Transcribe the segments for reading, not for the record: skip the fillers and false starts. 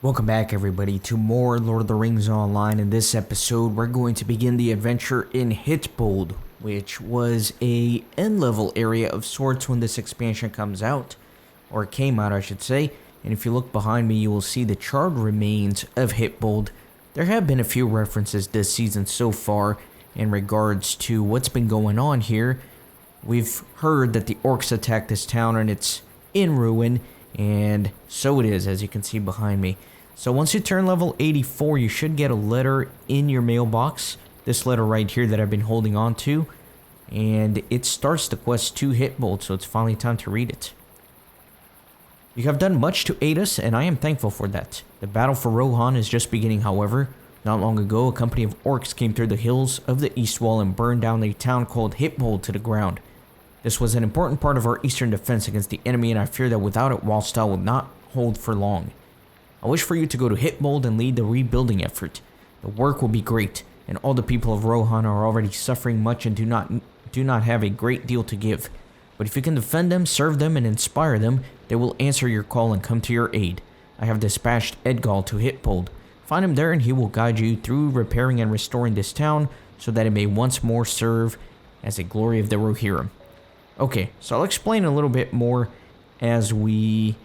Welcome back everybody to more Lord of the Rings Online. In this episode, we're going to begin the adventure in Hytbold, which was a end level area of sorts when this expansion comes out, or came out I should say. And if you look behind me, you will see the charred remains of Hytbold. There have been a few references this season so far in regards to what's been going on here. We've heard that the orcs attacked this town and it's in ruin, and so it is, as you can see behind me. So once you turn level 84, you should get a letter in your mailbox. This letter right here that I've been holding on to. And it starts the quest to Hytbold, so it's finally time to read it. You have done much to aid us, and I am thankful for that. The battle for Rohan is just beginning, however. Not long ago, a company of orcs came through the hills of the East Wall and burned down a town called Hytbold to the ground. This was an important part of our eastern defense against the enemy, and I fear that without it, Wallstyle will not hold for long. I wish for you to go to Hytbold and lead the rebuilding effort. The work will be great, and all the people of Rohan are already suffering much and do not have a great deal to give. But if you can defend them, serve them, and inspire them, they will answer your call and come to your aid. I have dispatched Edgall to Hytbold. Find him there and he will guide you through repairing and restoring this town so that it may once more serve as a glory of the Rohirrim. Okay, so I'll explain a little bit more as we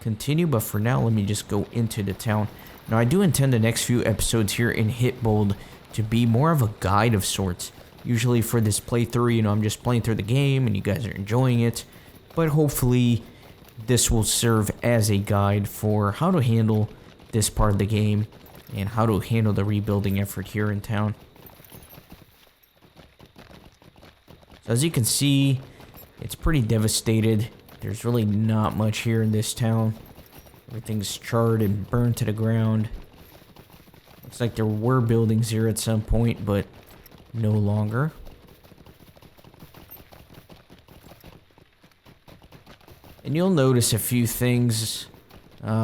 continue, but for now, let me just go into the town. Now, I do intend the next few episodes here in Hytbold to be more of a guide of sorts. Usually for this playthrough, I'm just playing through the game and you guys are enjoying it. But hopefully, this will serve as a guide for how to handle this part of the game and how to handle the rebuilding effort here in town. So as you can see, it's pretty devastated. There's really not much here in this town. Everything's charred and burned to the ground. Looks like there were buildings here at some point, but no longer. And you'll notice a few things.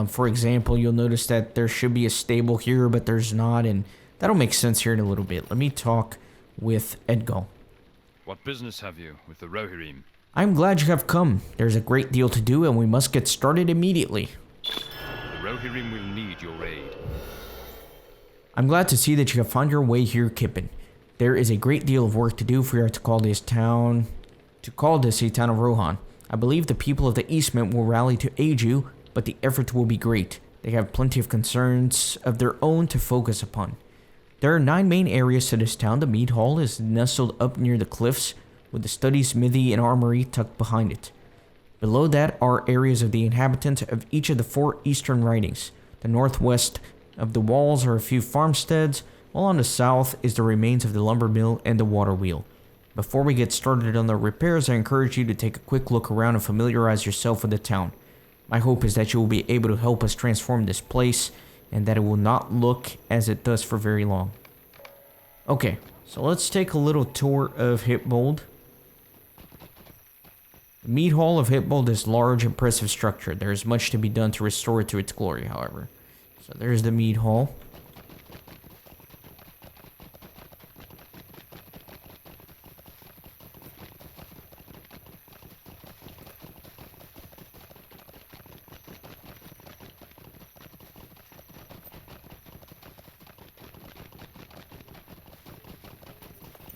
For example, you'll notice that there should be a stable here, but there's not, and that'll make sense here in a little bit. Let me talk with Edgall. What business have you with the Rohirrim? I'm glad you have come. There's a great deal to do, and we must get started immediately. The Rohirrim will need your aid. I'm glad to see that you have found your way here, Kippen. There is a great deal of work to do for you to call this a town of Rohan. I believe the people of the Eastmen will rally to aid you, but the effort will be great. They have plenty of concerns of their own to focus upon. There are 9 main areas to this town. The mead hall is nestled up near the cliffs, with the study, smithy, and armory tucked behind it. Below that are areas of the inhabitants of each of the 4 eastern ridings. The northwest of the walls are a few farmsteads, while on the south is the remains of the lumber mill and the water wheel. Before we get started on the repairs, I encourage you to take a quick look around and familiarize yourself with the town. My hope is that you will be able to help us transform this place, and that it will not look as it does for very long. Okay, so let's take a little tour of Hytbold. The mead hall of Hytbold is a large, impressive structure. There is much to be done to restore it to its glory, however. So there's the mead hall.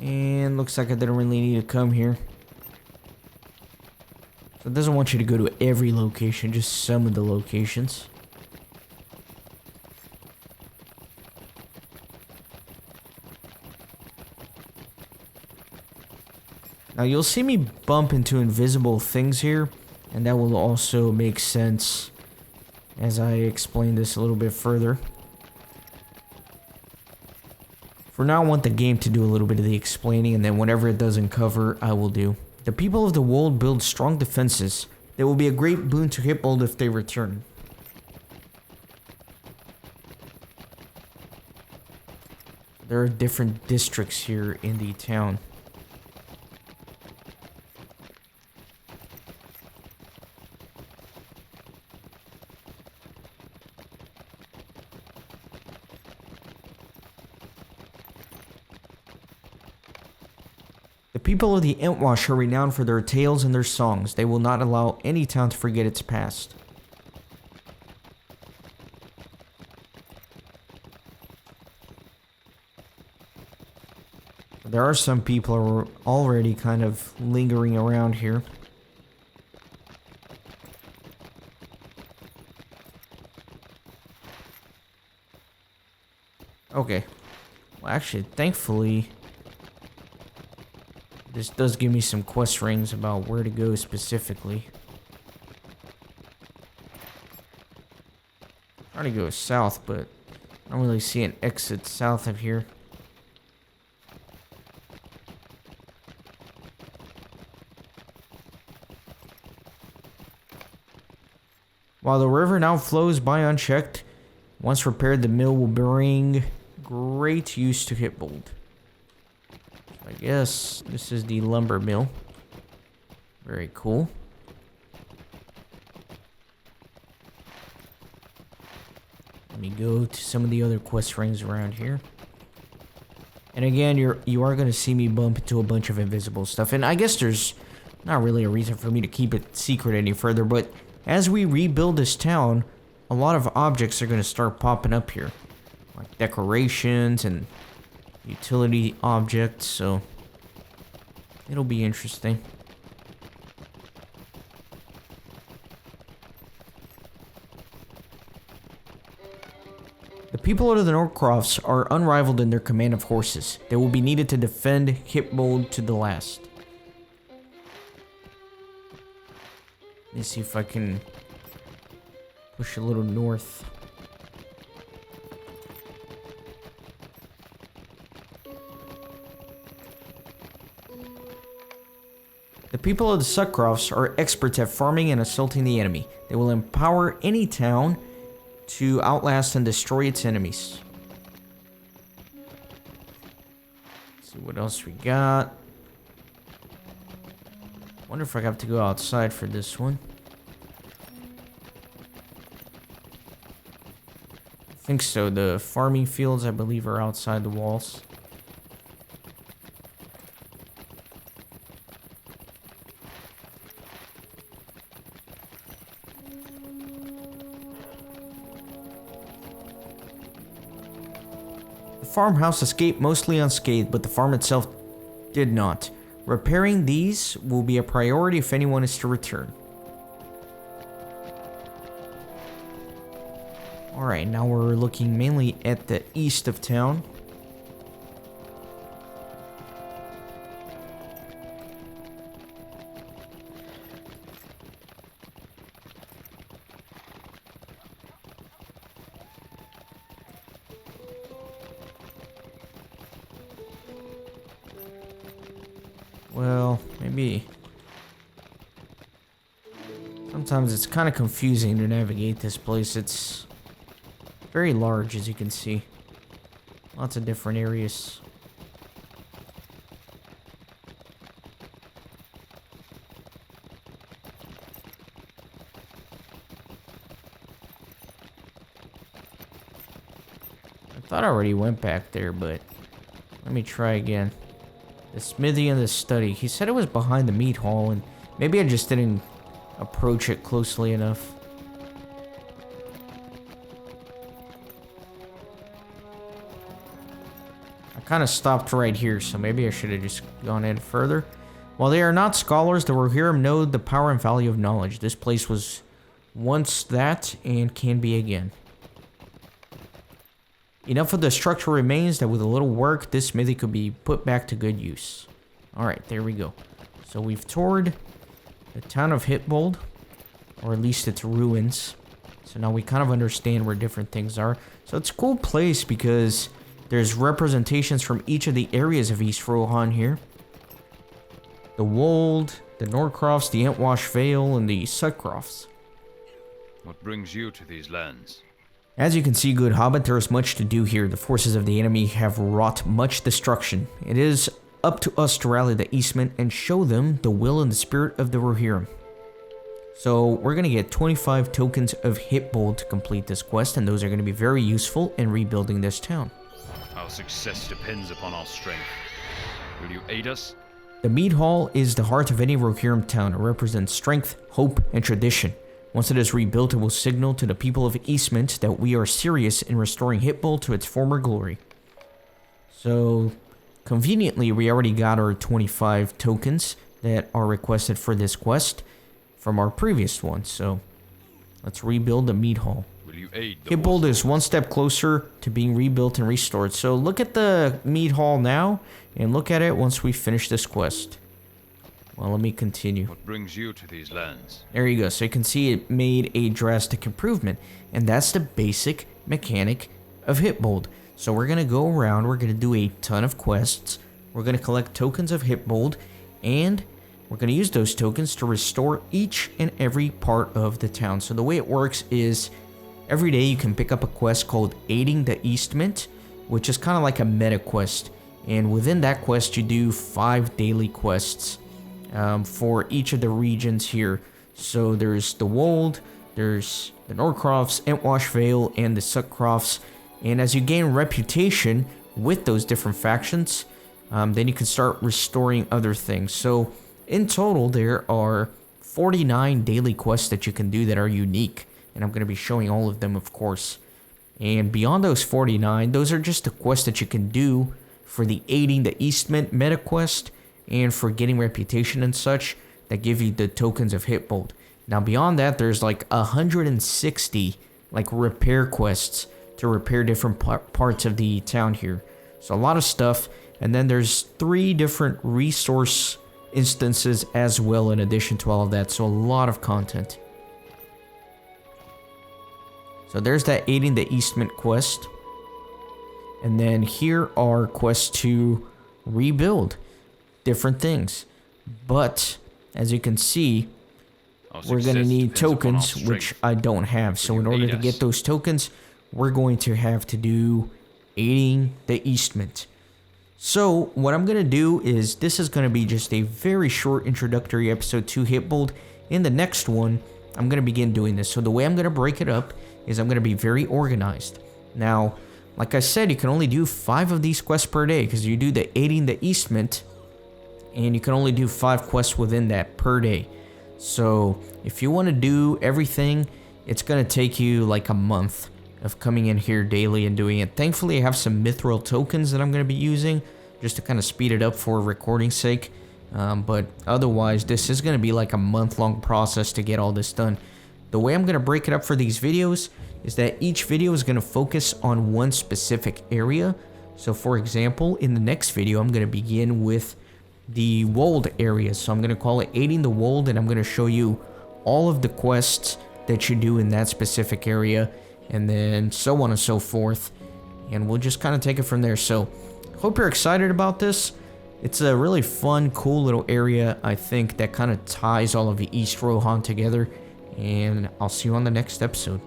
And looks like I didn't really need to come here. So it doesn't want you to go to every location, just some of the locations. Now you'll see me bump into invisible things here, and that will also make sense as I explain this a little bit further. For now, I want the game to do a little bit of the explaining, and then whatever it doesn't cover, I will do. The people of the world build strong defenses. They will be a great boon to Hytbold if they return. There are different districts here in the town. The people of the Entwash are renowned for their tales and their songs. They will not allow any town to forget its past. There are some people who are already kind of lingering around here. Okay. Well, actually, thankfully, this does give me some quest rings about where to go specifically. I'm trying to go south, but I don't really see an exit south of here. While the river now flows by unchecked, once repaired, the mill will bring great use to Hytbold. I guess this is the lumber mill. Very cool. Let me go to some of the other quest rings around here. And again, you are going to see me bump into a bunch of invisible stuff. And I guess there's not really a reason for me to keep it secret any further, but as we rebuild this town, a lot of objects are going to start popping up here. Like decorations and utility objects, so it'll be interesting. The people of the Norcrofts are unrivaled in their command of horses. They will be needed to defend Hytbold to the last. Let me see if I can push a little north. The people of the Suckcrofts are experts at farming and assaulting the enemy. They will empower any town to outlast and destroy its enemies. Let's see what else we got. Wonder if I have to go outside for this one. I think so. The farming fields, I believe, are outside the walls. The farmhouse escaped mostly unscathed, but the farm itself did not. Repairing these will be a priority if anyone is to return. Alright, now we're looking mainly at the east of town. Well, maybe. Sometimes it's kind of confusing to navigate this place. It's very large, as you can see. Lots of different areas. I thought I already went back there, but let me try again. The smithy and the study. He said it was behind the meat hall, and maybe I just didn't approach it closely enough. I kind of stopped right here, so maybe I should have just gone in further. While they are not scholars, the Rohirrim know the power and value of knowledge. This place was once that, and can be again. Enough of the structure remains that with a little work, this smithy could be put back to good use. Alright, there we go. So we've toured the town of Hytbold, or at least its ruins. So now we kind of understand where different things are. So it's a cool place because there's representations from each of the areas of East Rohan here. The Wold, the Norcrofts, the Entwash Vale, and the Suckcrofts. What brings you to these lands? As you can see, good Hobbit, there is much to do here. The forces of the enemy have wrought much destruction. It is up to us to rally the Eastmen and show them the will and the spirit of the Rohirrim. So we're going to get 25 tokens of Hytbold to complete this quest, and those are going to be very useful in rebuilding this town. Our success depends upon our strength. Will you aid us? The Mead Hall is the heart of any Rohirrim town. It represents strength, hope, and tradition. Once it is rebuilt, it will signal to the people of Eastment that we are serious in restoring Hytbold to its former glory. So, conveniently, we already got our 25 tokens that are requested for this quest from our previous one. So let's rebuild the meat hall. Will you aid the Hytbold is one step closer to being rebuilt and restored. So look at the meat hall now, and look at it once we finish this quest. Well, let me continue. What brings you to these lands? There you go. So you can see it made a drastic improvement. And that's the basic mechanic of Hytbold. So we're going to go around. We're going to do a ton of quests. We're going to collect tokens of Hytbold. And we're going to use those tokens to restore each and every part of the town. So the way it works is every day you can pick up a quest called Aiding the Eastment, which is kind of like a meta quest. And within that quest, you do 5 daily quests. For each of the regions here. So there's the Wold, there's the Norcrofts, Entwash Vale, and the Suckcrofts. And as you gain reputation with those different factions, then you can start restoring other things. So in total, there are 49 daily quests that you can do that are unique. And I'm going to be showing all of them, of course. And beyond those 49, those are just the quests that you can do for the Aiding the Eastment meta quest, and for getting reputation and such that give you the tokens of Hytbold. Now beyond that, there's like 160 like repair quests to repair different parts of the town here. So a lot of stuff. And then there's 3 different resource instances as well in addition to all of that. So a lot of content. So there's that Aiding the Eastment quest. And then here are quests to rebuild different things. But as you can see, we're going to need tokens, which I don't have. So in order to get those tokens, we're going to have to do Aiding the Eastment. So what I'm going to do is, this is going to be just a very short introductory episode to Hytbold. In the next one, I'm going to begin doing this. So the way I'm going to break it up is I'm going to be very organized. Now, like I said, you can only do 5 of these quests per day because you do the Aiding the Eastment, and you can only do 5 quests within that per day. So if you want to do everything, it's going to take you like a month of coming in here daily and doing it. Thankfully, I have some mithril tokens that I'm going to be using just to kind of speed it up for recording's sake. But otherwise, this is going to be like a month-long process to get all this done. The way I'm going to break it up for these videos is that each video is going to focus on one specific area. So for example, in the next video, I'm going to begin with the Wold area. So I'm going to call it Aiding the Wold, and I'm going to show you all of the quests that you do in that specific area, and then so on and so forth. And we'll just kind of take it from there. So hope you're excited about this. It's a really fun, cool little area, I think, that kind of ties all of the East Rohan together. And I'll see you on the next episode.